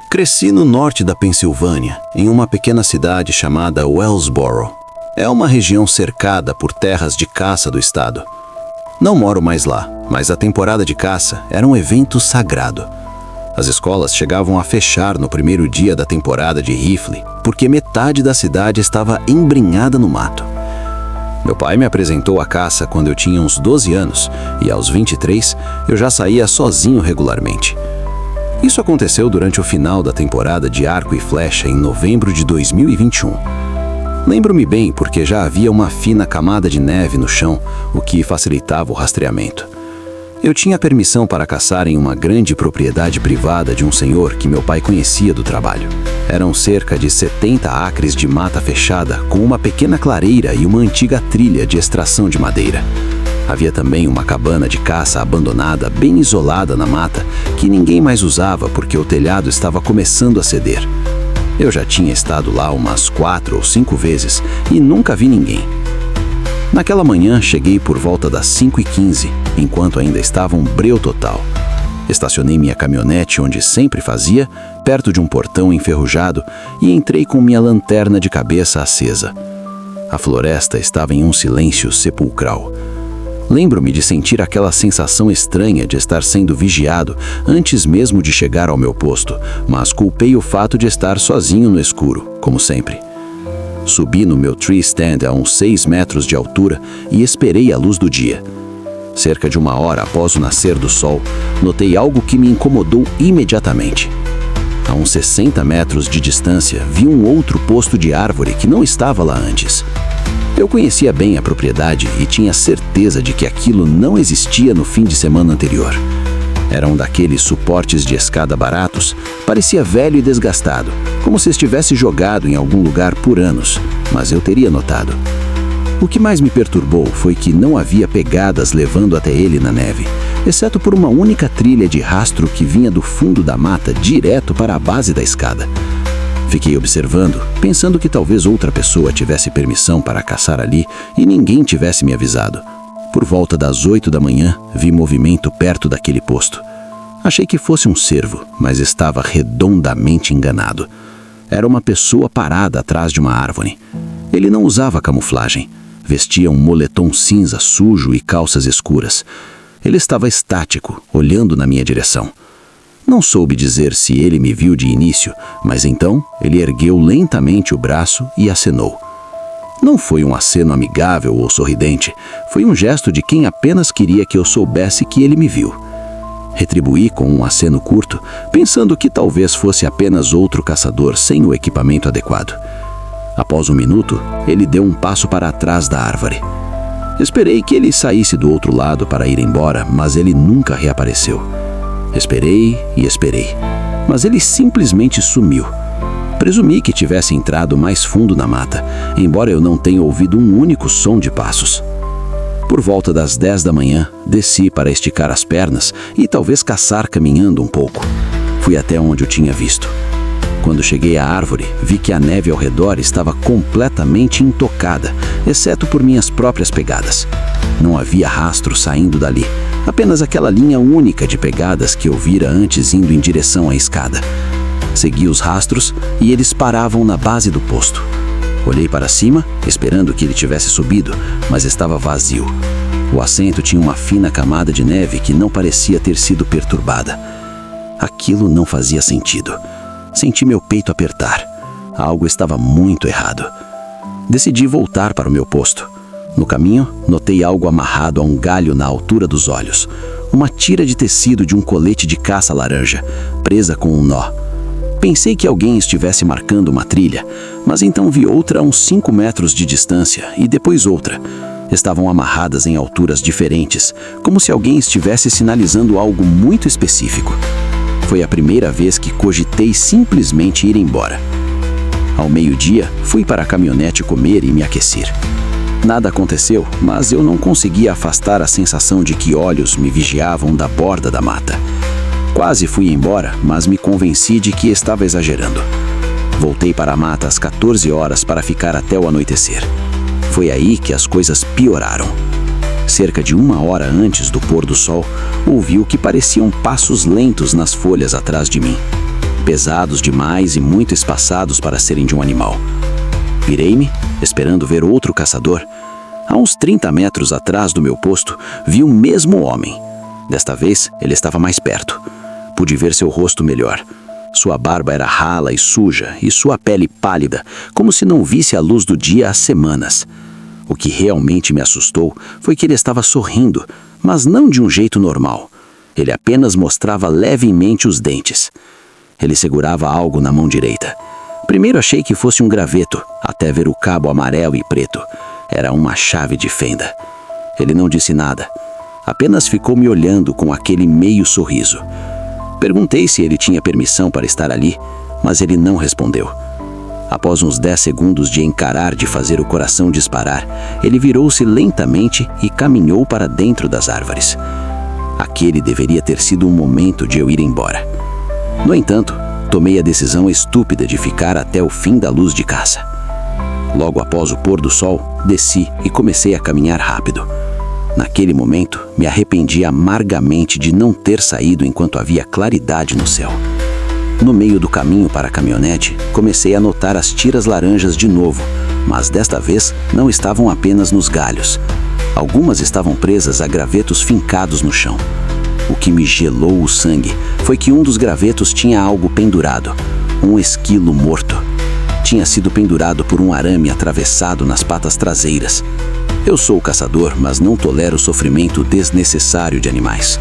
Cresci no norte da Pensilvânia, em uma pequena cidade chamada Wellsboro. É uma região cercada por terras de caça do estado. Não moro mais lá, mas a temporada de caça era um evento sagrado. As escolas chegavam a fechar no primeiro dia da temporada de rifle, porque metade da cidade estava embrenhada no mato. Meu pai me apresentou a caça quando eu tinha uns 12 anos, e aos 23 eu já saía sozinho regularmente. Isso aconteceu durante o final da temporada de arco e flecha em novembro de 2021. Lembro-me bem porque já havia uma fina camada de neve no chão, o que facilitava o rastreamento. Eu tinha permissão para caçar em uma grande propriedade privada de um senhor que meu pai conhecia do trabalho. Eram cerca de 70 acres de mata fechada, com uma pequena clareira e uma antiga trilha de extração de madeira. Havia também uma cabana de caça abandonada, bem isolada na mata, que ninguém mais usava porque o telhado estava começando a ceder. Eu já tinha estado lá umas 4 ou 5 vezes e nunca vi ninguém. Naquela manhã, cheguei por volta das 5h15, enquanto ainda estava um breu total. Estacionei minha caminhonete onde sempre fazia, perto de um portão enferrujado, e entrei com minha lanterna de cabeça acesa. A floresta estava em um silêncio sepulcral. Lembro-me de sentir aquela sensação estranha de estar sendo vigiado antes mesmo de chegar ao meu posto, mas culpei o fato de estar sozinho no escuro, como sempre. Subi no meu tree stand a uns 6 metros de altura e esperei a luz do dia. Cerca de 1 hora após o nascer do sol, notei algo que me incomodou imediatamente. A uns 60 metros de distância, vi um outro posto de árvore que não estava lá antes. Eu conhecia bem a propriedade e tinha certeza de que aquilo não existia no fim de semana anterior. Era um daqueles suportes de escada baratos, parecia velho e desgastado, como se estivesse jogado em algum lugar por anos, mas eu teria notado. O que mais me perturbou foi que não havia pegadas levando até ele na neve, exceto por uma única trilha de rastro que vinha do fundo da mata direto para a base da escada. Fiquei observando, pensando que talvez outra pessoa tivesse permissão para caçar ali e ninguém tivesse me avisado. Por volta das 8 da manhã, vi movimento perto daquele posto. Achei que fosse um cervo, mas estava redondamente enganado. Era uma pessoa parada atrás de uma árvore. Ele não usava camuflagem. Vestia um moletom cinza sujo e calças escuras. Ele estava estático, olhando na minha direção. Não soube dizer se ele me viu de início, mas então ele ergueu lentamente o braço e acenou. Não foi um aceno amigável ou sorridente, foi um gesto de quem apenas queria que eu soubesse que ele me viu. Retribuí com um aceno curto, pensando que talvez fosse apenas outro caçador sem o equipamento adequado. Após 1 minuto, ele deu um passo para trás da árvore. Esperei que ele saísse do outro lado para ir embora, mas ele nunca reapareceu. Esperei e esperei, mas ele simplesmente sumiu. Presumi que tivesse entrado mais fundo na mata, embora eu não tenha ouvido um único som de passos. Por volta das 10 da manhã, desci para esticar as pernas e talvez caçar caminhando um pouco. Fui até onde eu tinha visto. Quando cheguei à árvore, vi que a neve ao redor estava completamente intocada, exceto por minhas próprias pegadas. Não havia rastro saindo dali, apenas aquela linha única de pegadas que eu vira antes indo em direção à escada. Segui os rastros e eles paravam na base do posto. Olhei para cima, esperando que ele tivesse subido, mas estava vazio. O assento tinha uma fina camada de neve que não parecia ter sido perturbada. Aquilo não fazia sentido. Senti meu peito apertar. Algo estava muito errado. Decidi voltar para o meu posto. No caminho, notei algo amarrado a um galho na altura dos olhos. Uma tira de tecido de um colete de caça laranja, presa com um nó. Pensei que alguém estivesse marcando uma trilha, mas então vi outra a uns 5 metros de distância e depois outra. Estavam amarradas em alturas diferentes, como se alguém estivesse sinalizando algo muito específico. Foi a primeira vez que cogitei simplesmente ir embora. Ao meio-dia, fui para a caminhonete comer e me aquecer. Nada aconteceu, mas eu não conseguia afastar a sensação de que olhos me vigiavam da borda da mata. Quase fui embora, mas me convenci de que estava exagerando. Voltei para a mata às 14 horas para ficar até o anoitecer. Foi aí que as coisas pioraram. Cerca de 1 hora antes do pôr do sol, ouvi o que pareciam passos lentos nas folhas atrás de mim. pesados demais e muito espaçados para serem de um animal. Virei-me, esperando ver outro caçador. A uns 30 metros atrás do meu posto, vi o mesmo homem. Desta vez, ele estava mais perto. Pude ver seu rosto melhor. Sua barba era rala e suja, e sua pele pálida, como se não visse a luz do dia há semanas. O que realmente me assustou foi que ele estava sorrindo, mas não de um jeito normal. Ele apenas mostrava levemente os dentes. Ele segurava algo na mão direita. Primeiro achei que fosse um graveto, até ver o cabo amarelo e preto. Era uma chave de fenda. Ele não disse nada. Apenas ficou me olhando com aquele meio sorriso. Perguntei se ele tinha permissão para estar ali, mas ele não respondeu. Após uns 10 segundos de encarar de fazer o coração disparar, ele virou-se lentamente e caminhou para dentro das árvores. Aquele deveria ter sido um momento de eu ir embora. No entanto, tomei a decisão estúpida de ficar até o fim da luz de caça. Logo após o pôr do sol, desci e comecei a caminhar rápido. Naquele momento, me arrependi amargamente de não ter saído enquanto havia claridade no céu. No meio do caminho para a caminhonete, comecei a notar as tiras laranjas de novo, mas desta vez não estavam apenas nos galhos. Algumas estavam presas a gravetos fincados no chão. O que me gelou o sangue foi que um dos gravetos tinha algo pendurado, um esquilo morto. Tinha sido pendurado por um arame atravessado nas patas traseiras. Eu sou caçador, mas não tolero o sofrimento desnecessário de animais.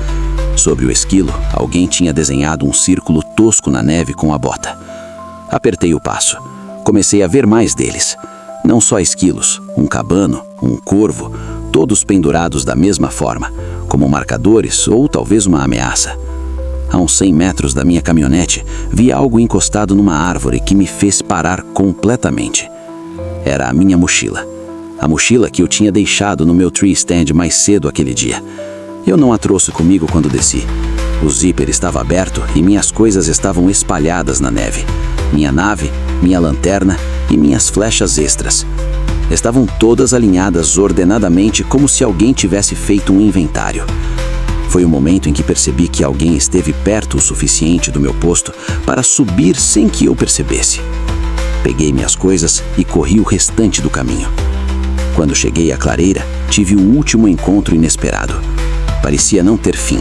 Sobre o esquilo, alguém tinha desenhado um círculo tosco na neve com a bota. Apertei o passo. Comecei a ver mais deles. Não só esquilos, um cabano, um corvo, todos pendurados da mesma forma, como marcadores ou talvez uma ameaça. A uns 100 metros da minha caminhonete, vi algo encostado numa árvore que me fez parar completamente. Era a minha mochila. A mochila que eu tinha deixado no meu tree stand mais cedo aquele dia. Eu não a trouxe comigo quando desci. O zíper estava aberto e minhas coisas estavam espalhadas na neve. Minha nave, minha lanterna e minhas flechas extras. Estavam todas alinhadas ordenadamente como se alguém tivesse feito um inventário. Foi o momento em que percebi que alguém esteve perto o suficiente do meu posto para subir sem que eu percebesse. Peguei minhas coisas e corri o restante do caminho. Quando cheguei à clareira, tive o último encontro inesperado. Parecia não ter fim.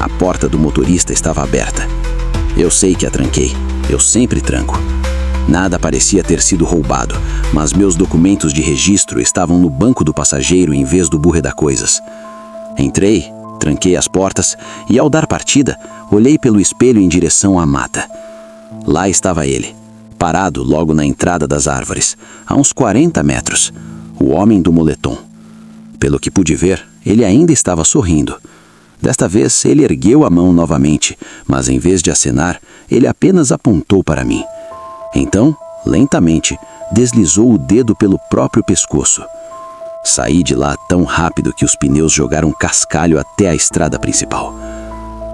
A porta do motorista estava aberta. Eu sei que a tranquei. Eu sempre tranco. Nada parecia ter sido roubado, mas meus documentos de registro estavam no banco do passageiro em vez do burreda-coisas. Entrei, tranquei as portas e, ao dar partida, olhei pelo espelho em direção à mata. Lá estava ele, parado logo na entrada das árvores, a uns 40 metros, o homem do moletom. Pelo que pude ver, ele ainda estava sorrindo. Desta vez, ele ergueu a mão novamente, mas em vez de acenar, ele apenas apontou para mim. Então, lentamente, deslizou o dedo pelo próprio pescoço. Saí de lá tão rápido que os pneus jogaram cascalho até a estrada principal.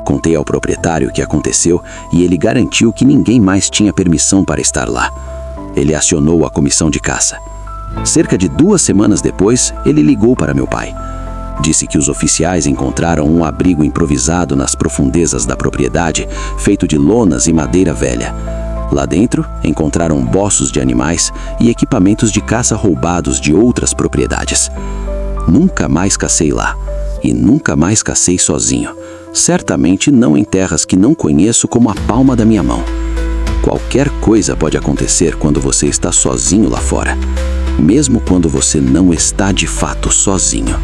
Contei ao proprietário o que aconteceu e ele garantiu que ninguém mais tinha permissão para estar lá. Ele acionou a comissão de caça. Cerca de 2 semanas depois, ele ligou para meu pai. Disse que os oficiais encontraram um abrigo improvisado nas profundezas da propriedade, feito de lonas e madeira velha. Lá dentro, encontraram boços de animais e equipamentos de caça roubados de outras propriedades. Nunca mais cacei lá. E nunca mais cacei sozinho. Certamente não em terras que não conheço como a palma da minha mão. Qualquer coisa pode acontecer quando você está sozinho lá fora. Mesmo quando você não está de fato sozinho.